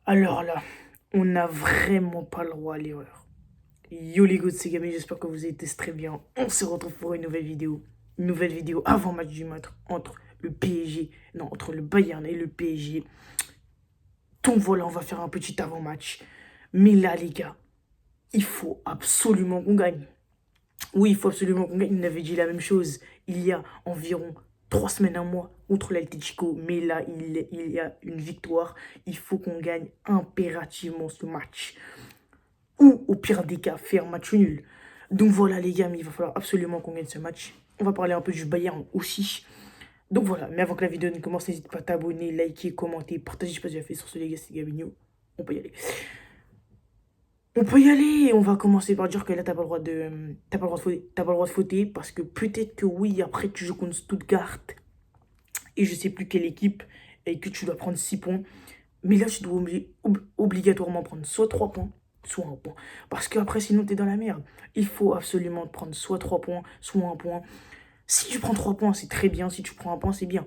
Alors là, on n'a vraiment pas le droit à l'erreur. Yo les gars, c'est Gaming, j'espère que vous êtes très bien. On se retrouve pour une nouvelle vidéo. Une nouvelle vidéo avant match du match entre le PSG, non, entre le Bayern et le PSG. Donc voilà, on va faire un petit avant-match. Mais là les gars, il faut absolument qu'on gagne. Oui, il faut absolument qu'on gagne. On avait dit la même chose il y a environ 3 semaines, un mois, contre l'Atlético. Mais là, il y a une victoire. Il faut qu'on gagne impérativement ce match. Ou au pire des cas, faire match nul. Donc voilà les gars, mais il va falloir absolument qu'on gagne ce match. On va parler un peu du Bayern aussi. Donc voilà, mais avant que la vidéo ne commence, n'hésite pas à t'abonner, liker, commenter, partager, je sais pas si j'ai fait sur ce les gars, c'est Gabigno. On peut y aller. On peut y aller. On va commencer par dire que là, t'as pas le droit de. T'as pas le droit de fauter. T'as pas le droit de fauter parce que peut-être que oui, après tu joues contre Stuttgart et je sais plus quelle équipe et que tu dois prendre 6 points. Mais là, tu dois obligatoirement prendre soit 3 points, soit un point. Parce qu'après, sinon, tu es dans la merde. Il faut absolument prendre soit 3 points, soit un point. Si tu prends 3 points, c'est très bien. Si tu prends un point, c'est bien.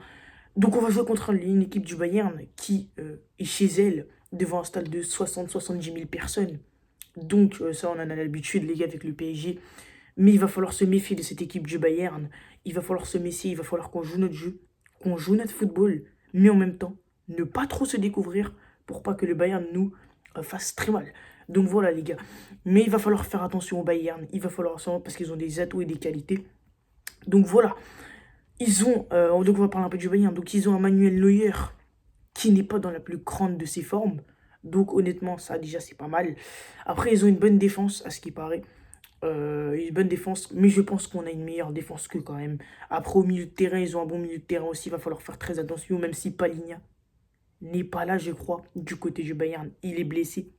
Donc, on va jouer contre une équipe du Bayern qui est chez elle, devant un stade de 60-70 000 personnes. Donc, ça, on en a l'habitude, les gars, avec le PSG. Mais il va falloir se méfier de cette équipe du Bayern. Il va falloir se méfier, il va falloir qu'on joue notre jeu, qu'on joue notre football, mais en même temps, ne pas trop se découvrir pour pas que le Bayern nous fasse très mal. Donc voilà les gars. Mais il va falloir faire attention au Bayern. Il va falloir parce qu'ils ont des atouts et des qualités. Donc voilà. Ils ont, donc on va parler un peu du Bayern. Donc ils ont un Manuel Neuer qui n'est pas dans la plus grande de ses formes. Donc honnêtement, ça déjà c'est pas mal. Après, ils ont une bonne défense à ce qui paraît. Une bonne défense, mais je pense qu'on a une meilleure défense que quand même. Après, au milieu de terrain, ils ont un bon milieu de terrain aussi. Il va falloir faire très attention, même si Palinha n'est pas là, je crois, du côté du Bayern. Il est blessé,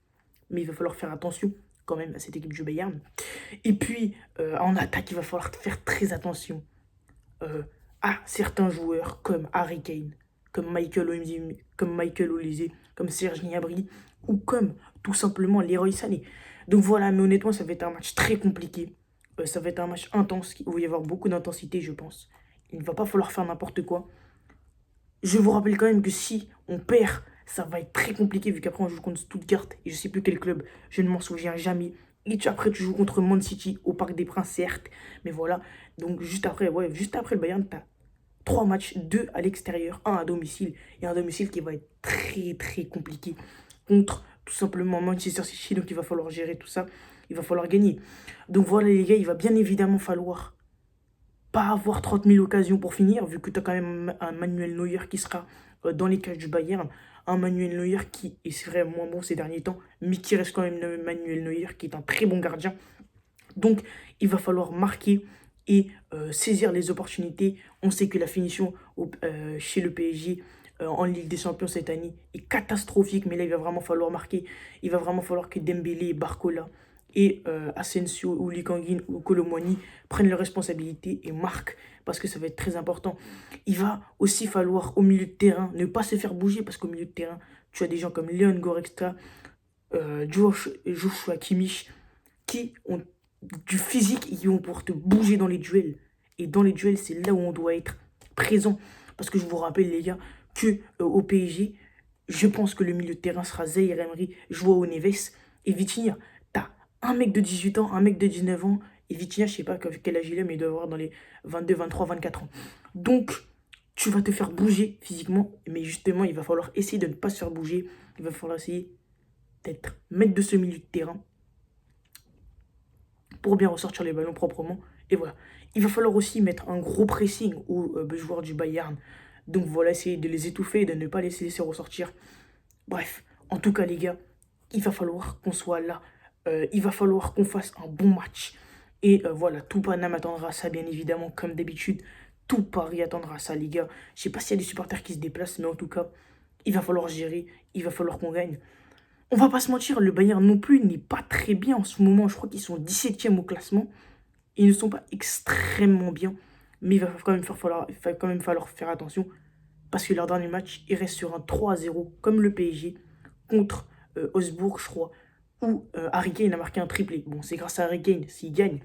mais il va falloir faire attention quand même à cette équipe du Bayern. Et puis, en attaque, il va falloir faire très attention euh, à certains joueurs comme Harry Kane, comme Michael Olise, comme Serge Gnabry, ou comme tout simplement Leroy Sané. Donc voilà, mais honnêtement, ça va être un match très compliqué. Ça va être un match intense, où il va y avoir beaucoup d'intensité, je pense. Il ne va pas falloir faire n'importe quoi. Je vous rappelle quand même que si on perd, ça va être très compliqué, vu qu'après on joue contre Stuttgart, et je sais plus quel club, je ne m'en souviens jamais. Et après, tu joues contre Man City, au Parc des Princes, certes, mais voilà. Donc juste après, ouais, juste après le Bayern, t'as 3 matchs, 2 à l'extérieur, un à domicile, et un domicile qui va être très très compliqué contre tout simplement Manchester City, donc il va falloir gérer tout ça, il va falloir gagner. Donc voilà les gars, il va bien évidemment falloir pas avoir 30 000 occasions pour finir, vu que tu as quand même un Manuel Neuer qui sera dans les cages du Bayern, un Manuel Neuer qui est c'est vrai moins bon ces derniers temps, mais qui reste quand même le Manuel Neuer, qui est un très bon gardien. Donc, il va falloir marquer et saisir les opportunités. On sait que la finition chez le PSG en Ligue des Champions cette année est catastrophique, mais là, il va vraiment falloir marquer. Il va vraiment falloir que Dembélé, Barcola et Asensio ou Likanguin ou Colomwani prennent leurs responsabilités et marquent parce que ça va être très important. Il va aussi falloir au milieu de terrain ne pas se faire bouger parce qu'au milieu de terrain, tu as des gens comme Leon Goretzka, Joshua Kimmich qui ont du physique et qui vont pouvoir te bouger dans les duels. Et dans les duels, c'est là où on doit être présent. Parce que je vous rappelle, les gars, que au PSG, je pense que le milieu de terrain sera Zaïre Emery, Joao Neves et Vitinha. T'as un mec de 18 ans, un mec de 19 ans, et Vitinha, je sais pas quel âge il est, mais il doit avoir dans les 22, 23, 24 ans. Donc, tu vas te faire bouger physiquement, mais justement, il va falloir essayer de ne pas se faire bouger. Il va falloir essayer d'être maître de ce milieu de terrain pour bien ressortir les ballons proprement. Et voilà. Il va falloir aussi mettre un gros pressing aux joueurs du Bayern. Donc voilà, essayer de les étouffer et de ne pas les laisser ressortir. Bref, en tout cas les gars, il va falloir qu'on soit là. Il va falloir qu'on fasse un bon match. Et voilà, tout Paname attendra à ça, bien évidemment, comme d'habitude. Tout Paris attendra à ça, les gars. Je sais pas s'il y a des supporters qui se déplacent, mais en tout cas, il va falloir gérer. Il va falloir qu'on gagne. On va pas se mentir, le Bayern non plus n'est pas très bien en ce moment. Je crois qu'ils sont 17e au classement. Ils ne sont pas extrêmement bien. Mais il va quand même falloir faire attention. Parce que leur dernier match, il reste sur un 3-0, comme le PSG, contre Augsbourg, je crois. Où Harry Kane a marqué un triplé. Bon, c'est grâce à Harry Kane s'il gagne.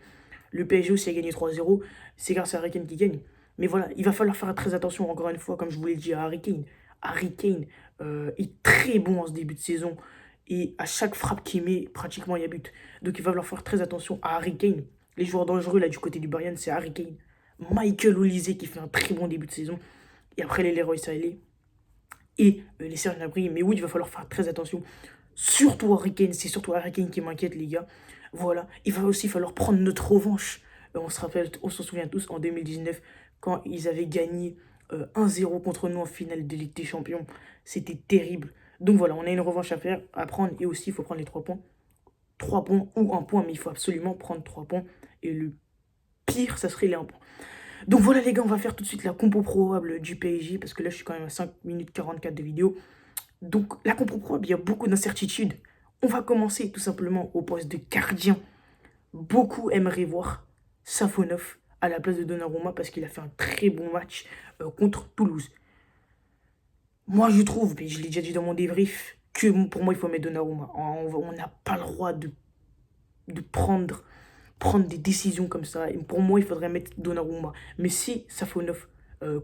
Le PSG aussi a gagné 3-0. C'est grâce à Harry Kane qui gagne. Mais voilà, il va falloir faire très attention, encore une fois, comme je vous l'ai dit, à Harry Kane. Harry Kane est très bon en ce début de saison. Et à chaque frappe qu'il met, pratiquement, il y a but. Donc il va falloir faire très attention à Harry Kane. Les joueurs dangereux là du côté du Bayern, c'est Harry Kane. Michael Olise qui fait un très bon début de saison. Et après les Leroy Sané et les Serge Gnabry. Mais oui, il va falloir faire très attention. Surtout Harry Kane, c'est surtout Harry Kane qui m'inquiète, les gars. Voilà, il va aussi falloir prendre notre revanche. On se rappelle, on s'en souvient tous, en 2019, quand ils avaient gagné 1-0 contre nous en finale de Ligue des Champions. C'était terrible. Donc voilà, on a une revanche à faire, à prendre. Et aussi, il faut prendre les 3 points. 3 points ou 1 point, mais il faut absolument prendre 3 points. Et le pire, ça serait les 1 point. Donc voilà les gars, on va faire tout de suite la compo probable du PSG, parce que là je suis quand même à 5 minutes 44 de vidéo. Donc la compo probable, il y a beaucoup d'incertitudes. On va commencer tout simplement au poste de gardien. Beaucoup aimeraient voir Safonov à la place de Donnarumma parce qu'il a fait un très bon match contre Toulouse. Moi je trouve, mais je l'ai déjà dit dans mon débrief, que pour moi il faut mettre Donnarumma. On n'a pas le droit de prendre des décisions comme ça. Et pour moi, il faudrait mettre Donnarumma. Mais si Safonov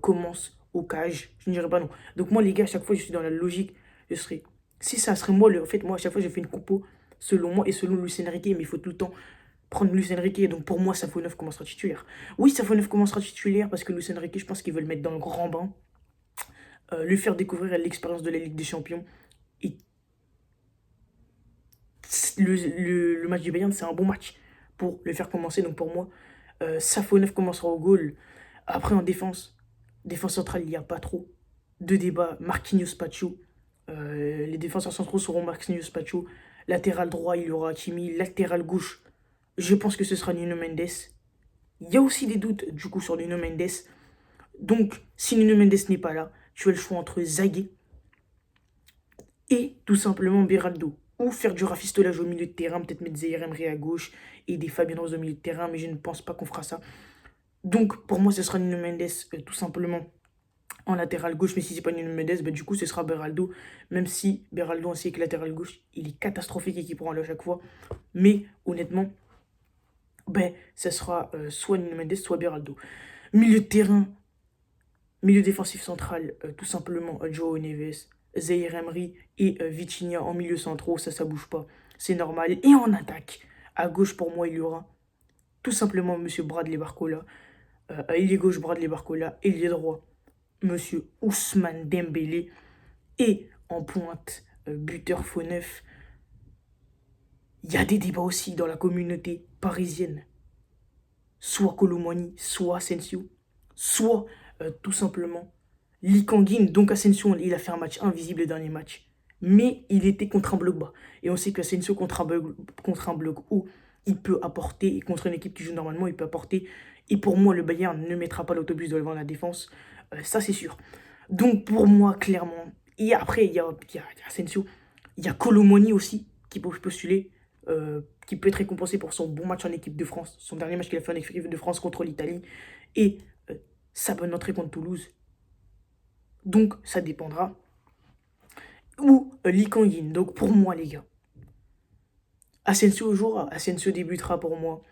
commence au cage, je ne dirais pas non. Donc moi, les gars, à chaque fois, je suis dans la logique. Je serais... Si ça serait moi, en fait, moi, à chaque fois, je fais une compo selon moi et selon Luis Enrique. Mais il faut tout le temps prendre Luis Enrique. Donc pour moi, Safonov commencera titulaire. Oui, Safonov commencera titulaire parce que Luis Enrique, je pense qu'il veut le mettre dans le grand bain. Lui faire découvrir l'expérience de la Ligue des Champions. Et le match du Bayern, c'est un bon match pour le faire commencer. Donc pour moi, Safonov commencera au goal. Après en défense centrale, il n'y a pas trop de débat. Marquinhos, Pacho. Les défenseurs centraux seront Marquinhos, Pacho. Latéral droit, il y aura Hakimi. Latéral gauche, je pense que ce sera Nuno Mendes. Il y a aussi des doutes du coup sur Nuno Mendes. Donc si Nuno Mendes n'est pas là, tu as le choix entre Zagué et tout simplement Beraldo. Ou faire du rafistolage au milieu de terrain, peut-être mettre Zaïre Emery à gauche et des Fabien Rose au milieu de terrain, mais je ne pense pas qu'on fera ça. Donc pour moi, ce sera Nuno Mendes tout simplement en latéral gauche, mais si c'est pas Nuno Mendes, du coup ce sera Beraldo, même si Beraldo ainsi que latéral gauche, il est catastrophique et qu'il prend à chaque fois. Mais honnêtement, ce sera soit Nuno Mendes, soit Beraldo. Milieu de terrain, milieu défensif central, tout simplement João Neves, Zaïre Emery et Vitinha en milieu centraux, ça bouge pas, c'est normal. Et en attaque, à gauche pour moi il y aura tout simplement Monsieur Bradley Barcola, ailier gauche Bradley Barcola, ailier droit Monsieur Ousmane Dembélé et en pointe buteur faux neuf. Il y a des débats aussi dans la communauté parisienne, soit Colomani, soit Asensio, soit tout simplement Lee Kang-in. Donc Asensio, il a fait un match invisible le dernier match. Mais il était contre un bloc bas. Et on sait qu'Asensio contre un bloc haut, il peut apporter. Et contre une équipe qui joue normalement, il peut apporter. Et pour moi, le Bayern ne mettra pas l'autobus devant la défense. Ça, c'est sûr. Donc pour moi, clairement. Et après, il y a Asensio. Il y a Colomani aussi qui peut postuler. Qui peut être récompensé pour son bon match en équipe de France. Son dernier match qu'il a fait en équipe de France contre l'Italie. Et sa bonne entrée contre Toulouse. Donc, ça dépendra. Ou Lee Kang-in. Donc, pour moi, les gars, Asensio jouera. Asensio débutera pour moi.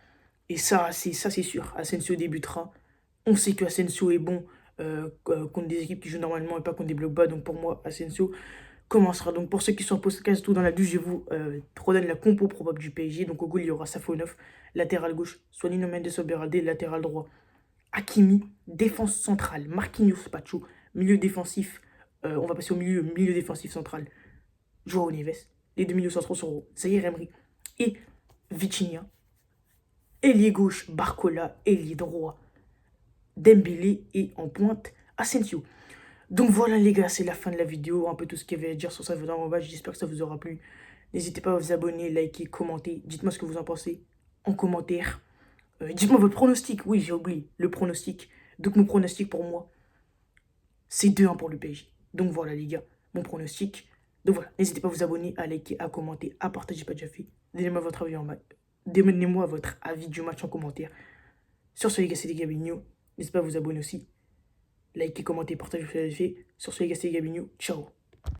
Et ça, c'est sûr. Asensio débutera. On sait que Asensio est bon contre des équipes qui jouent normalement et pas contre des blocs bas. Donc, pour moi, Asensio commencera. Donc, pour ceux qui sont en podcast tout dans la douche, je vous redonne la compo probable du PSG. Donc, au goal, il y aura Safonov, latéral gauche, soit Nuno Mendes, soit Beraldo, latéral droit, Hakimi, défense centrale, Marquinhos, Pacho, milieu défensif, on va passer au milieu défensif central, João Neves. Les deux milieux centraux seront Zaïre Emery et Vitinha. Ailier gauche, Barcola, ailier droit, Dembélé et en pointe, Asensio. Donc voilà les gars, c'est la fin de la vidéo, un peu tout ce qu'il y avait à dire sur ça dans mon match, j'espère que ça vous aura plu. N'hésitez pas à vous abonner, liker, commenter, dites-moi ce que vous en pensez en commentaire. Dites-moi votre pronostic, oui j'ai oublié, le pronostic. Donc mon pronostic pour moi, c'est 2-1 pour le PSG. Donc voilà les gars, mon pronostic. Donc voilà, n'hésitez pas à vous abonner, à liker, à commenter, à partager, pas déjà fait. Donnez-moi votre avis Donnez-moi votre avis du match en commentaire. Sur ce les gars, c'était Gabinho. N'hésitez pas à vous abonner aussi. Likez, commentez, partagez, faites. Sur ce les gars, c'était Gabinho. Ciao.